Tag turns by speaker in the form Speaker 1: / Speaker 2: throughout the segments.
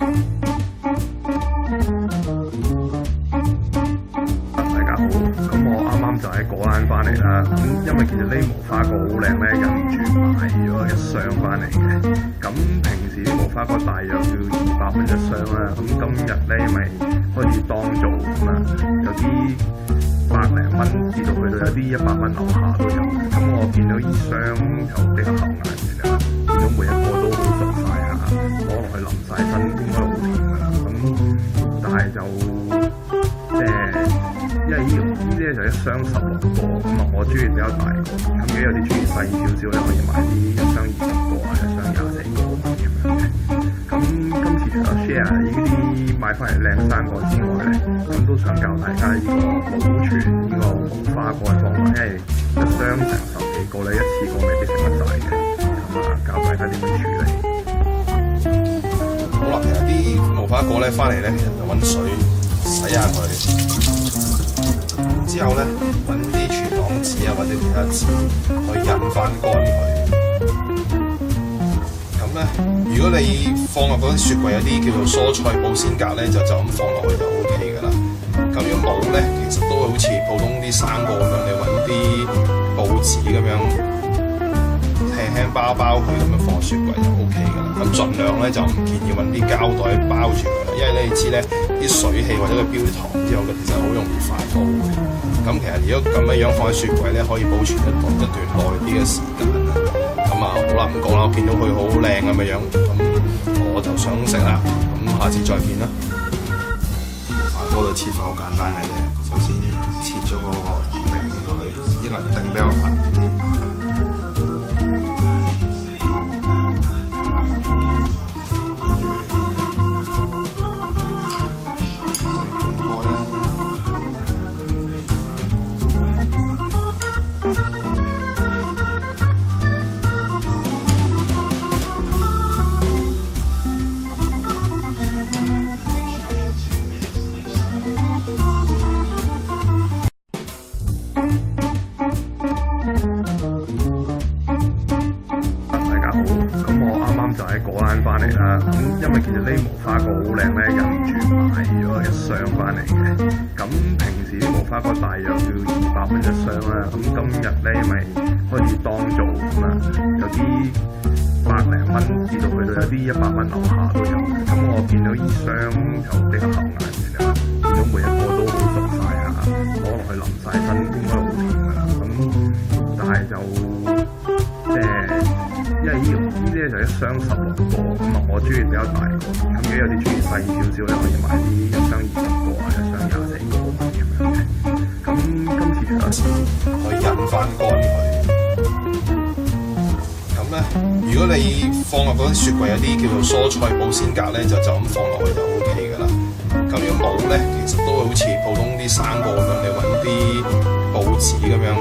Speaker 1: 大家好，咁我啱啱就喺果欄翻嚟啦。咁因為其實呢無花果好靚咧，忍唔住買咗一箱翻嚟嘅。咁平時啲無花果大約要200蚊一箱啦。咁今日咧因為開始當造咁啊，有啲100零蚊至到去到有啲100蚊樓下都有。咁我見到呢箱就比較合眼緣啦，見到每一個都好熟晒下，攞落去淋晒身應該好甜㗎啦。咁但係就因為呢啲咧就一箱16個，咁啊我中意比較大個，咁如果有啲中意細少少咧，可以買啲一箱20個啊，一箱24個咁樣嘅。咁今次除咗 share 呢啲買翻嚟靚生果之外咧，咁都想教大家呢個保存呢個無花果嘅方法，因為一箱成10幾個咧，一次過未必食得晒嘅，咁啊教大家點樣處理。
Speaker 2: 好啦，其實啲無花果咧翻嚟咧，其實就揾水洗下佢。之後咧，揾啲廚房紙啊或者其他紙去印翻乾佢。咁咧，如果你放落嗰啲雪櫃有啲叫做蔬菜保鮮格咧，就咁放落去就 O K 噶啦。咁如果冇咧，其實都好似普通啲生果咁樣，你揾啲報紙咁樣輕包佢咁樣放雪櫃就 O K 噶啦。咁盡量咧就唔建議揾啲膠袋包住佢啦，因為咧你知咧啲水氣或者佢標糖之後咧，其實好容易發泡嘅。咁其實如果咁樣放喺雪櫃咧，可以保存一段耐啲嘅時間啦。咁啊，好啦，唔講啦，我見到佢好靚咁嘅樣，咁我就想食啦。咁下次再見啦。
Speaker 3: 我哋切法好簡單嘅啫，首先切咗個頂佢，呢個頂比較難啲。
Speaker 1: 就喺果欄翻嚟啦，咁因為其實呢無花果好靚咧，忍唔住買咗一箱翻嚟嘅。咁平時啲無花果大約要200蚊一箱啦，咁今日咧因為開始當造咁啊，有啲100零蚊至到去到有啲100蚊樓下都有。咁我見到呢箱就比較合眼緣啦，見到每一個都好熟晒下，攞落去淋晒身應該好甜㗎啦。咁但係就因為呢啲咧就一箱16個，咁啊我中意比較大個，咁如果有啲中意細少少咧，可以買啲一箱20個啊，一箱24個咁樣嘅。咁今次除咗
Speaker 2: 去印翻乾佢。咁咧，如果你放落嗰啲雪櫃有啲叫做蔬菜保鮮格咧，就咁放落去就 O K 噶啦。咁如果冇咧，其實都好似普通啲生果咁樣，你揾啲報紙咁樣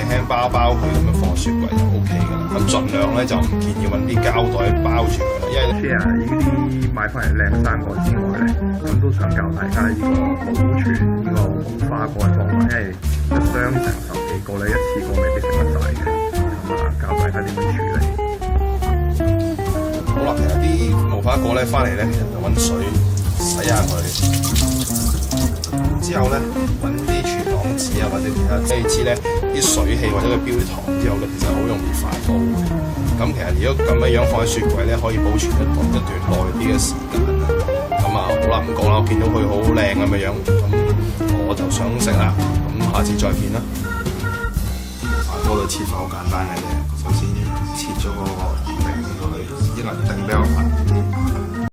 Speaker 2: 輕包佢咁樣放雪櫃就 O K 噶啦。咁盡量咧就唔建議揾啲膠袋包住佢啦，因為
Speaker 1: share 呢啲買翻嚟靚生果之外咧，咁都想教大家呢個保存呢個無花果嘅方法，因為一箱成10幾個咧，一次過未必食得晒嘅，咁啊教大家點樣處理。
Speaker 2: 好啦，其實啲無花果咧翻嚟咧，其實就揾水洗下佢。之後咧揾啲廚房紙啊或者其他，即係知咧啲水氣或者佢標糖之後咧，其實好容易發泡嘅。咁其實如果咁樣放喺雪櫃咧，可以保存一段耐啲嘅時間啦。咁啊，好啦，唔講啦，我見到佢好靚咁嘅樣，咁我就想食啦。咁下次再見啦。
Speaker 3: 我哋切法好簡單嘅啫，首先